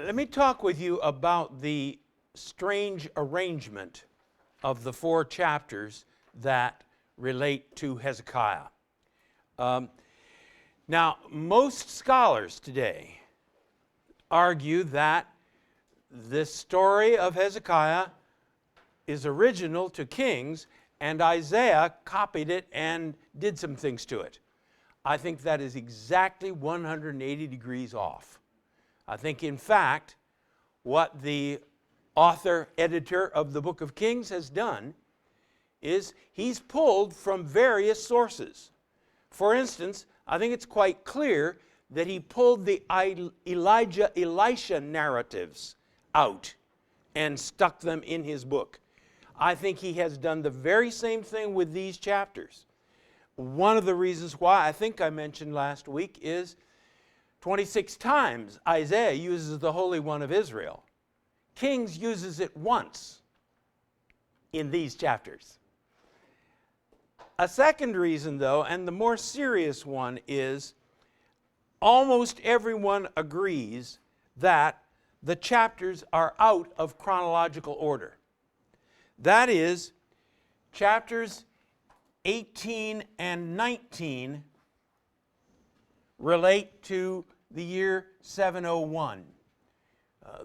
Let me talk with you about the strange arrangement of the 4 chapters that relate to Hezekiah. Now, most scholars today argue that this story of Hezekiah is original to Kings, and Isaiah copied it and did some things to it. I think that is exactly 180 degrees off. I think, in fact, what the author, editor of the book of Kings has done is he's pulled from various sources. For instance, I think it's quite clear that he pulled the Elijah-Elisha narratives out and stuck them in his book. I think he has done the very same thing with these chapters. One of the reasons why, I think I mentioned last week, is 26 times Isaiah uses the Holy One of Israel. Kings uses it once in these chapters. A second reason, though, and the more serious one, is almost everyone agrees that the chapters are out of chronological order. That is, chapters 18 and 19 relate to the year 701.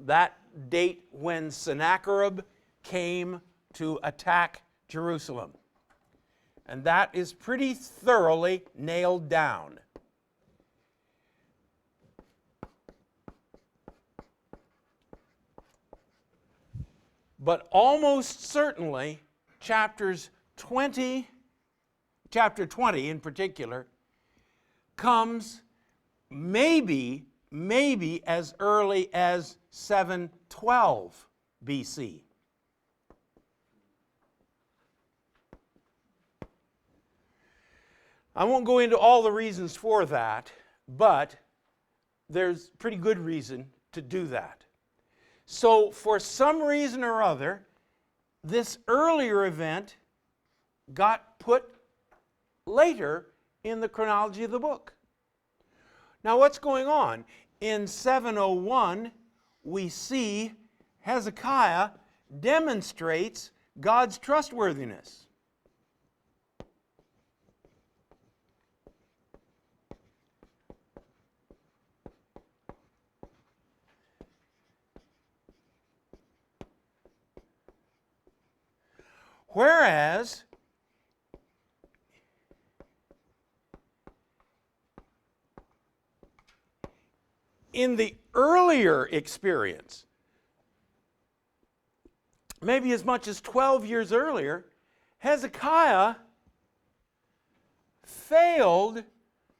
That date when Sennacherib came to attack Jerusalem. And that is pretty thoroughly nailed down. But almost certainly, chapter 20 in particular, comes maybe as early as 712 BC. I won't go into all the reasons for that, but there's pretty good reason to do that. So for some reason or other, this earlier event got put later in the chronology of the book. Now what's going on? In 701, we see Hezekiah demonstrates God's trustworthiness. Whereas in the earlier experience, maybe as much as 12 years earlier, Hezekiah failed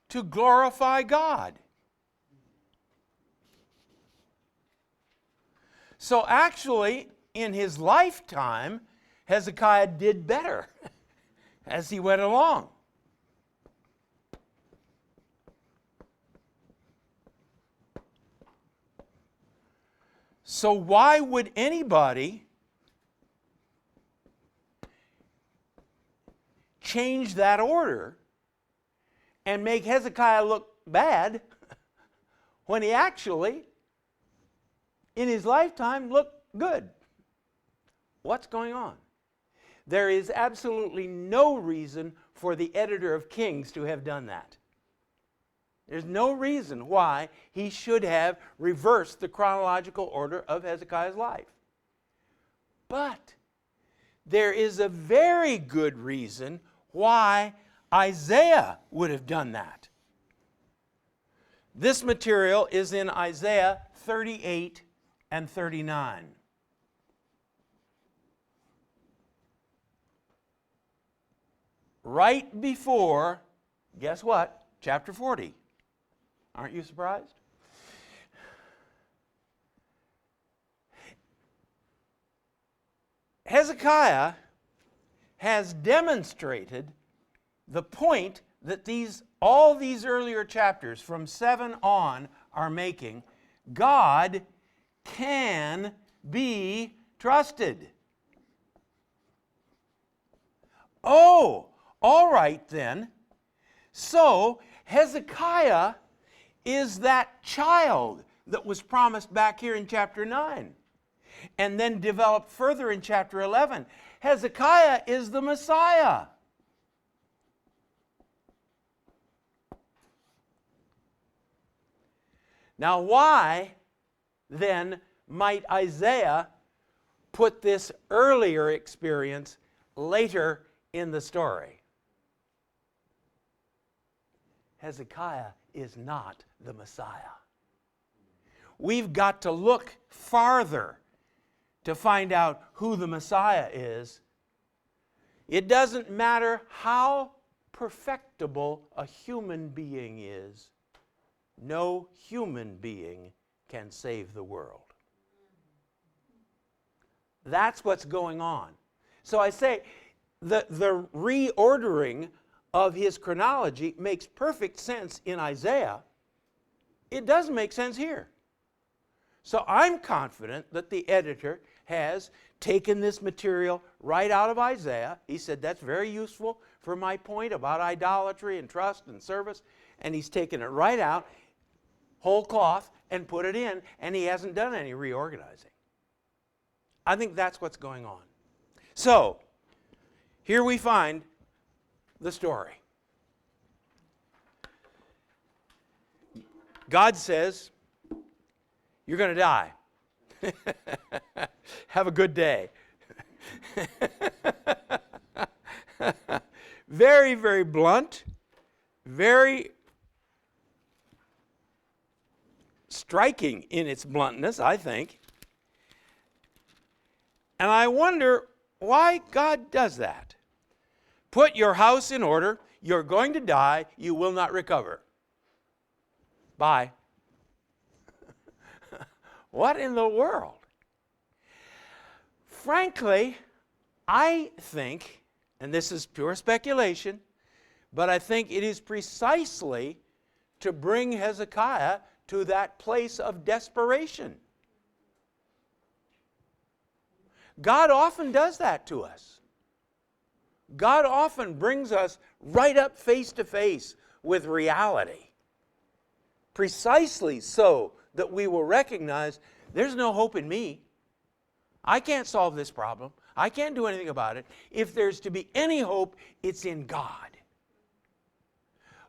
to glorify God. So actually, in his lifetime, Hezekiah did better as he went along. So why would anybody change that order and make Hezekiah look bad when he actually, in his lifetime, looked good? What's going on? There is absolutely no reason for the editor of Kings to have done that. There's no reason why he should have reversed the chronological order of Hezekiah's life. But there is a very good reason why Isaiah would have done that. This material is in Isaiah 38 and 39. Right before, guess what? Chapter 40. Aren't you surprised? Hezekiah has demonstrated the point that all these earlier chapters from 7 on are making. God can be trusted. Oh, all right then. So Hezekiah is that child that was promised back here in chapter 9 and then developed further in chapter 11. Hezekiah is the Messiah. Now, why then might Isaiah put this earlier experience later in the story? Hezekiah is not the Messiah. We've got to look farther to find out who the Messiah is. It doesn't matter how perfectible a human being is. No human being can save the world. That's what's going on. So I say the reordering of his chronology makes perfect sense in Isaiah. It doesn't make sense here. So I'm confident that the editor has taken this material right out of Isaiah. He said that's very useful for my point about idolatry and trust and service. And he's taken it right out, whole cloth, and put it in, and he hasn't done any reorganizing. I think that's what's going on. So, here we find the story. God says, you're going to die. Have a good day. Very, very blunt, very striking in its bluntness, I think. And I wonder why God does that. Put your house in order. You're going to die. You will not recover. Bye. What in the world? Frankly, I think, and this is pure speculation, but I think it is precisely to bring Hezekiah to that place of desperation. God often does that to us. God often brings us right up face to face with reality. Precisely so that we will recognize there's no hope in me. I can't solve this problem. I can't do anything about it. If there's to be any hope, it's in God.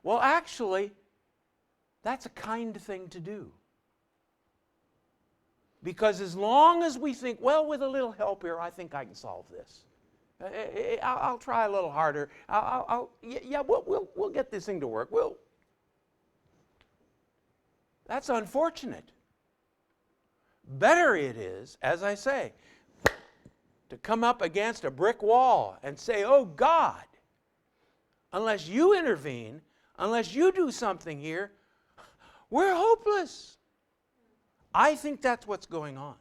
Well, actually, that's a kind thing to do. Because as long as we think, well, with a little help here, I think I can solve this. I'll try a little harder. We'll get this thing to work. That's unfortunate. Better it is, as I say, to come up against a brick wall and say, oh God, unless you intervene, unless you do something here, we're hopeless. I think that's what's going on.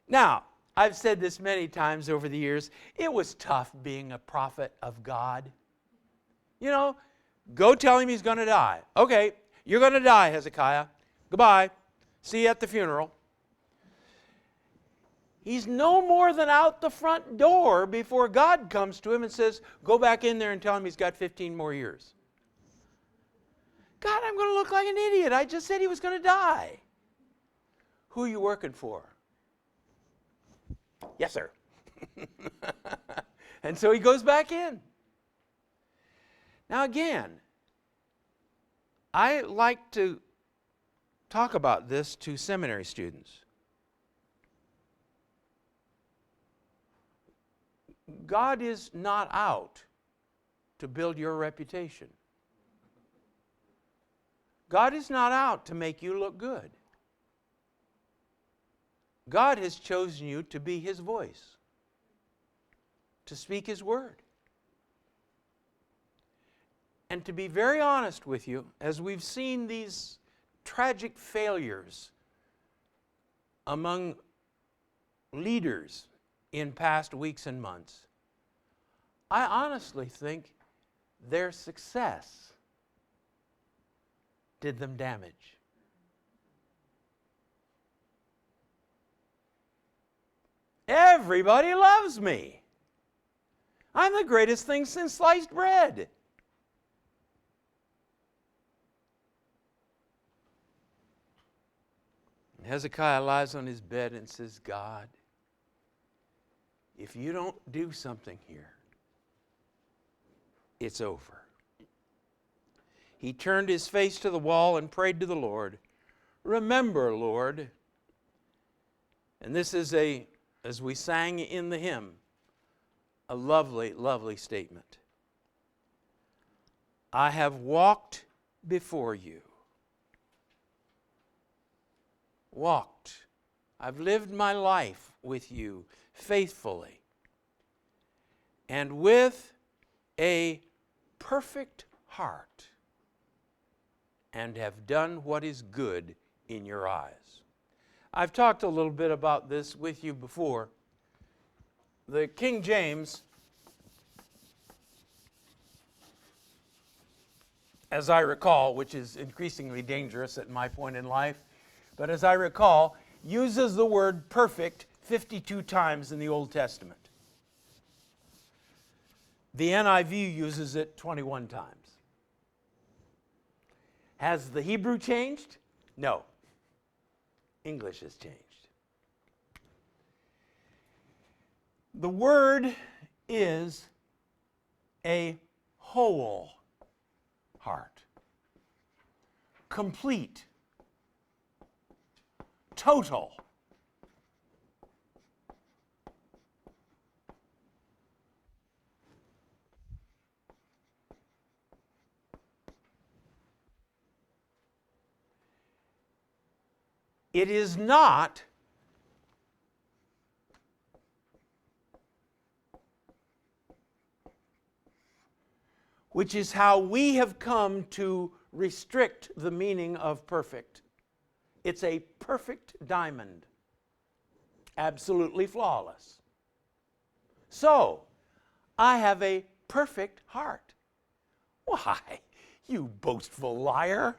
Now, I've said this many times over the years, it was tough being a prophet of God. You know, go tell him he's going to die. Okay, you're going to die, Hezekiah. Goodbye. See you at the funeral. He's no more than out the front door before God comes to him and says, go back in there and tell him he's got 15 more years. God, I'm going to look like an idiot. I just said he was going to die. Who are you working for? Yes, sir. And so he goes back in. Now again, I like to talk about this to seminary students. God is not out to build your reputation. God is not out to make you look good. God has chosen you to be His voice, to speak His word. And to be very honest with you, as we've seen these tragic failures among leaders in past weeks and months, I honestly think their success did them damage. Everybody loves me. I'm the greatest thing since sliced bread. Hezekiah lies on his bed and says, God, if you don't do something here, it's over. He turned his face to the wall and prayed to the Lord, remember, Lord. And this is as we sang in the hymn, a lovely, lovely statement. I have walked before you. Walked. I've lived my life with you faithfully and with a perfect heart, and have done what is good in your eyes. I've talked a little bit about this with you before. The King James, as I recall, which is increasingly dangerous at my point in life, but as I recall, uses the word perfect 52 times in the Old Testament. The NIV uses it 21 times. Has the Hebrew changed? No. English has changed. The word is a whole heart. Complete. Total. It is not which is how we have come to restrict the meaning of perfect. It's a perfect diamond, absolutely flawless. So, I have a perfect heart. Why, you boastful liar?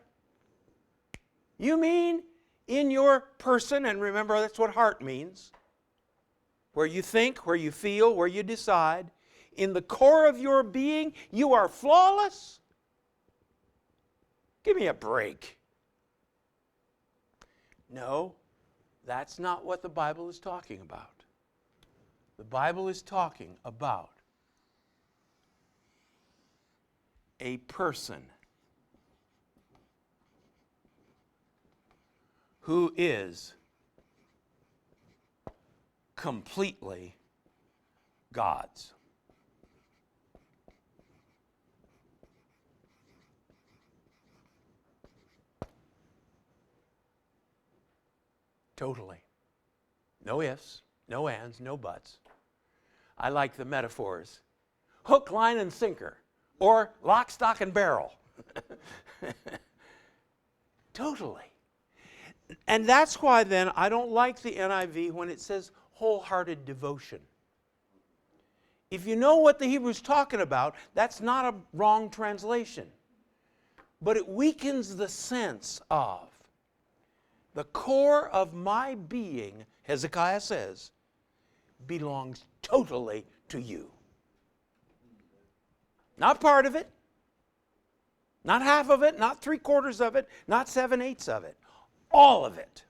You mean in your person, and remember that's what heart means, where you think, where you feel, where you decide, in the core of your being, you are flawless? Give me a break. No, that's not what the Bible is talking about. The Bible is talking about a person who is completely God's. Totally. No ifs, no ands, no buts. I like the metaphors. Hook, line, and sinker, or lock, stock, and barrel. Totally. And that's why then I don't like the NIV when it says wholehearted devotion. If you know what the Hebrew's talking about, that's not a wrong translation. But it weakens the sense of the core of my being, Hezekiah says, belongs totally to you. Not part of it, not half of it, not 3/4 of it, not 7/8 of it. All of it.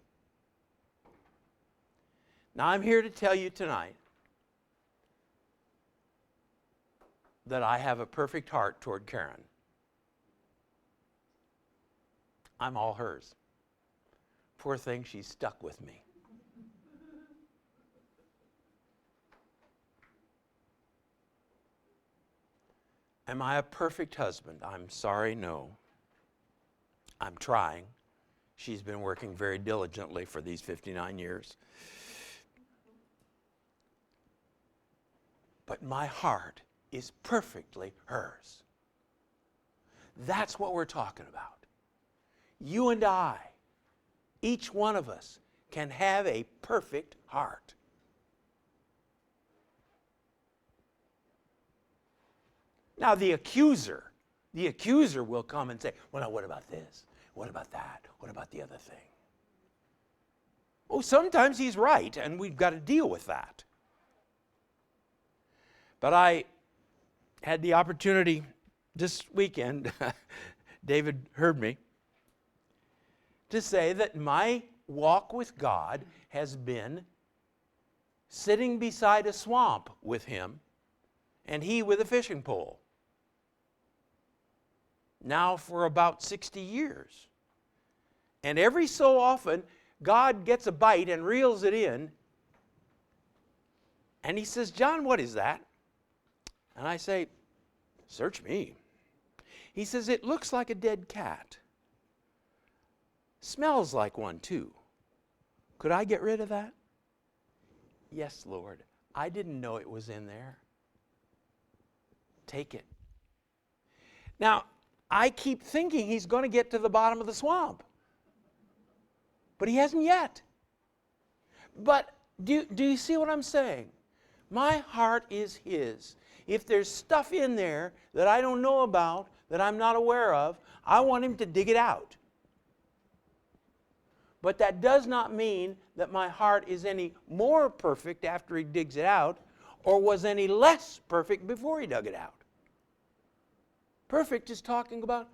Now I'm here to tell you tonight that I have a perfect heart toward Karen. I'm all hers. Poor thing, she's stuck with me. Am I a perfect husband? I'm sorry, no. I'm trying. She's been working very diligently for these 59 years. But my heart is perfectly hers. That's what we're talking about. You and I, each one of us, can have a perfect heart. Now the accuser will come and say, well, now what about this? What about that? What about the other thing? Oh, sometimes he's right, and we've got to deal with that. But I had the opportunity this weekend, David heard me, to say that my walk with God has been sitting beside a swamp with him and he with a fishing pole. Now for about 60 years. And every so often, God gets a bite and reels it in. And he says, John, what is that? And I say, search me. He says, it looks like a dead cat. Smells like one too. Could I get rid of that? Yes, Lord. I didn't know it was in there. Take it. Now, I keep thinking he's going to get to the bottom of the swamp. But he hasn't yet. But do you see what I'm saying? My heart is his. If there's stuff in there that I don't know about, that I'm not aware of, I want him to dig it out. But that does not mean that my heart is any more perfect after he digs it out, or was any less perfect before he dug it out. Perfect is talking about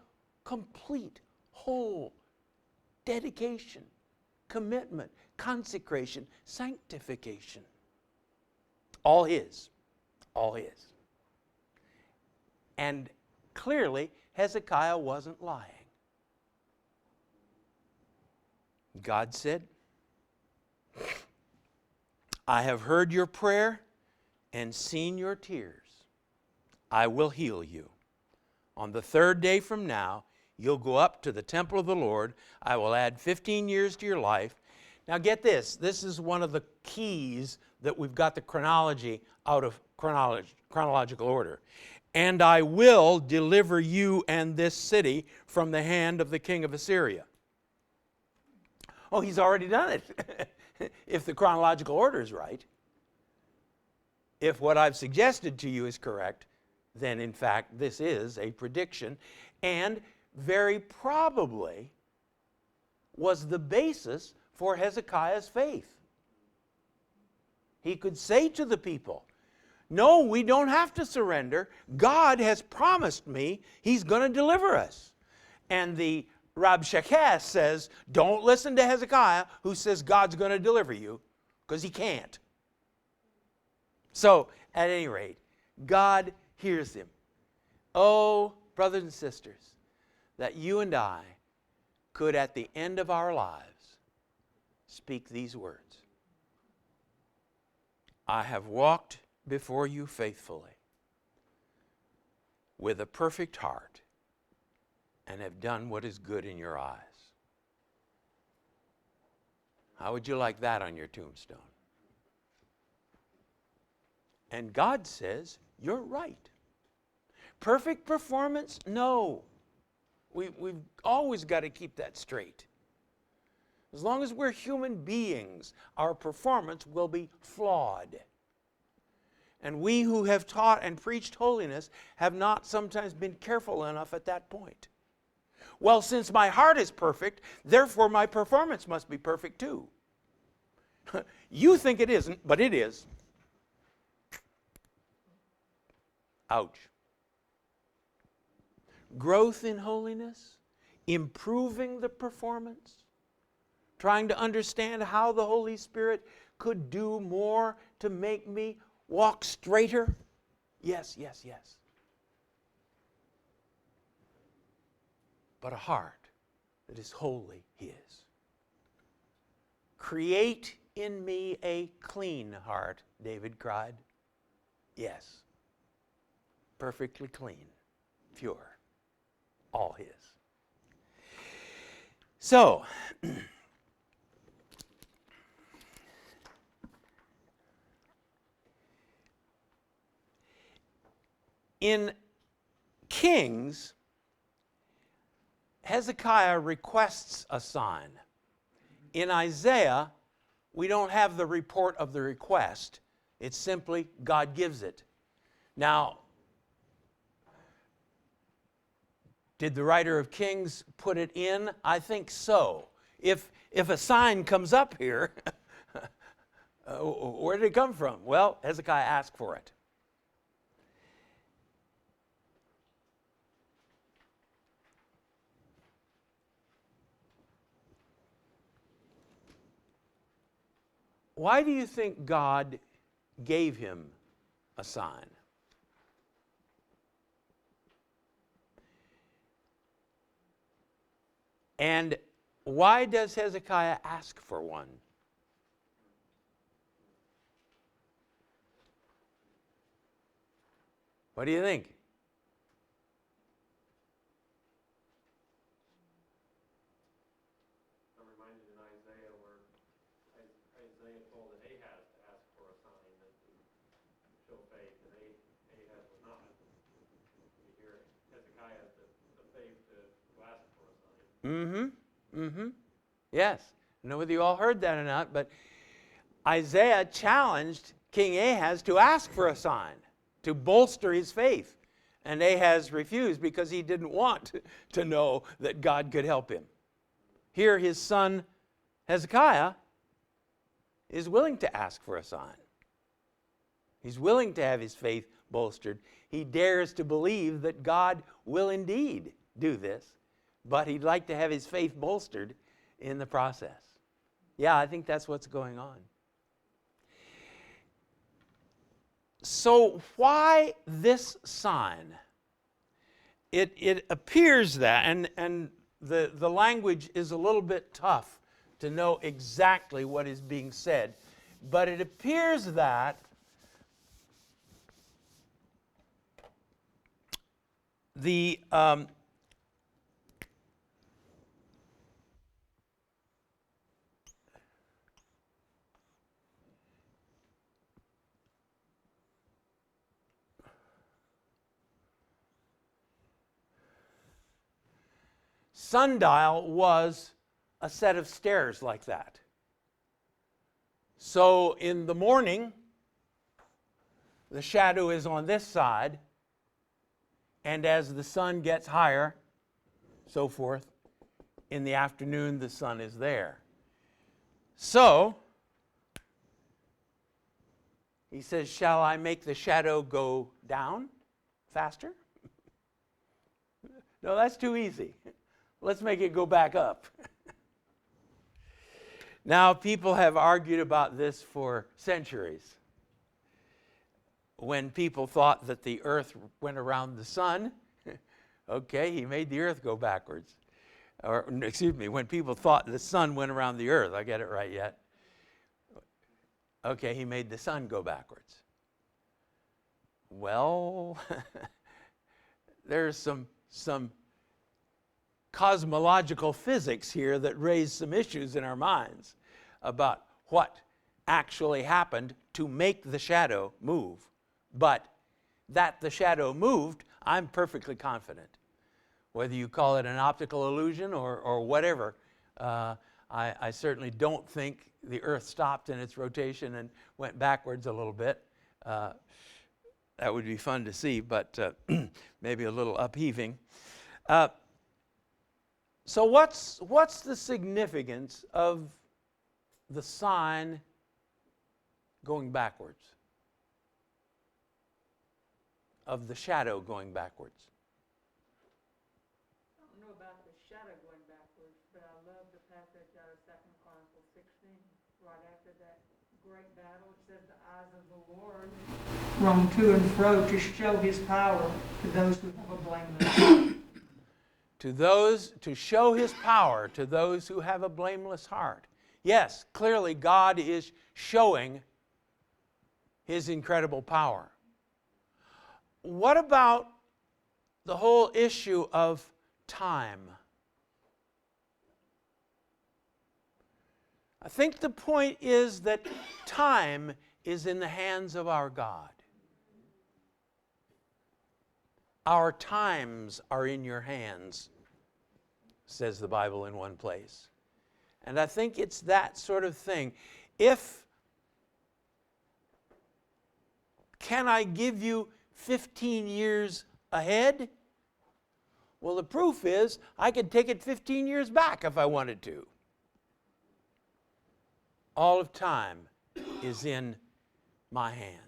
complete, whole, dedication, commitment, consecration, sanctification. All his. All his. And clearly, Hezekiah wasn't lying. God said, I have heard your prayer and seen your tears. I will heal you. On the third day from now, you'll go up to the temple of the Lord. I will add 15 years to your life. Now get this. This is one of the keys that we've got the chronology out of chronological order. And I will deliver you and this city from the hand of the king of Assyria. Oh, he's already done it, if the chronological order is right. If what I've suggested to you is correct, then in fact this is a prediction, and very probably was the basis for Hezekiah's faith. He could say to the people, no, we don't have to surrender. God has promised me he's going to deliver us. And the Rabshakeh says, don't listen to Hezekiah who says God's going to deliver you, because he can't. So, at any rate, God hears him. Oh, brothers and sisters, that you and I could at the end of our lives speak these words. I have walked before you faithfully with a perfect heart and have done what is good in your eyes. How would you like that on your tombstone? And God says, you're right. Perfect performance? No. We've always got to keep that straight. As long as we're human beings, our performance will be flawed. And we who have taught and preached holiness have not sometimes been careful enough at that point. Well, since my heart is perfect, therefore my performance must be perfect too. You think it isn't, but it is. Ouch. Growth in holiness, improving the performance, trying to understand how the Holy Spirit could do more to make me walk straighter. Yes, yes, yes. But a heart that is wholly his. Create in me a clean heart, David cried. Yes. Perfectly clean, pure, all his. So, in Kings, Hezekiah requests a sign. In Isaiah, we don't have the report of the request. It's simply God gives it. Now, did the writer of Kings put it in? I think so. If a sign comes up here, where did it come from? Well, Hezekiah asked for it. Why do you think God gave him a sign? And why does Hezekiah ask for one? What do you think? I'm reminded in Isaiah where Isaiah told Ahaz to ask for a sign that to show faith, and Ahaz was not. You hear Hezekiah has the faith to ask for a sign. Yes. I don't know whether you all heard that or not, but Isaiah challenged King Ahaz to ask for a sign, to bolster his faith. And Ahaz refused because he didn't want to know that God could help him. Here his son Hezekiah is willing to ask for a sign. He's willing to have his faith bolstered. He dares to believe that God will indeed do this, but he'd like to have his faith bolstered in the process. Yeah, I think that's what's going on. So why this sign? It appears that, and the language is a little bit tough to know exactly what is being said, but it appears that the sundial was a set of stairs like that. So in the morning, the shadow is on this side, and as the sun gets higher, so forth, in the afternoon the sun is there. So, he says, shall I make the shadow go down faster? No, that's too easy. Let's make it go back up. Now, people have argued about this for centuries. When people thought that the earth went around the sun, okay, he made the earth go backwards. Or, excuse me, when people thought the sun went around the earth, I get it right yet? Okay, he made the sun go backwards. Well, there's some cosmological physics here that raise some issues in our minds about what actually happened to make the shadow move. But that the shadow moved, I'm perfectly confident. Whether you call it an optical illusion or whatever, I certainly don't think the earth stopped in its rotation and went backwards a little bit. That would be fun to see, but maybe a little upheaving. So what's the significance of the sign going backwards? Of the shadow going backwards? I don't know about the shadow going backwards, but I love the passage out of 2 Chronicles 16. Right after that great battle, it says the eyes of the Lord roam to and fro to show his power to those who have a blameless heart. To show his power to those who have a blameless heart. Yes, clearly God is showing his incredible power. What about the whole issue of time? I think the point is that time is in the hands of our God. Our times are in your hands, says the Bible in one place. And I think it's that sort of thing. Can I give you 15 years ahead? Well, the proof is I could take it 15 years back if I wanted to. All of time is in my hands.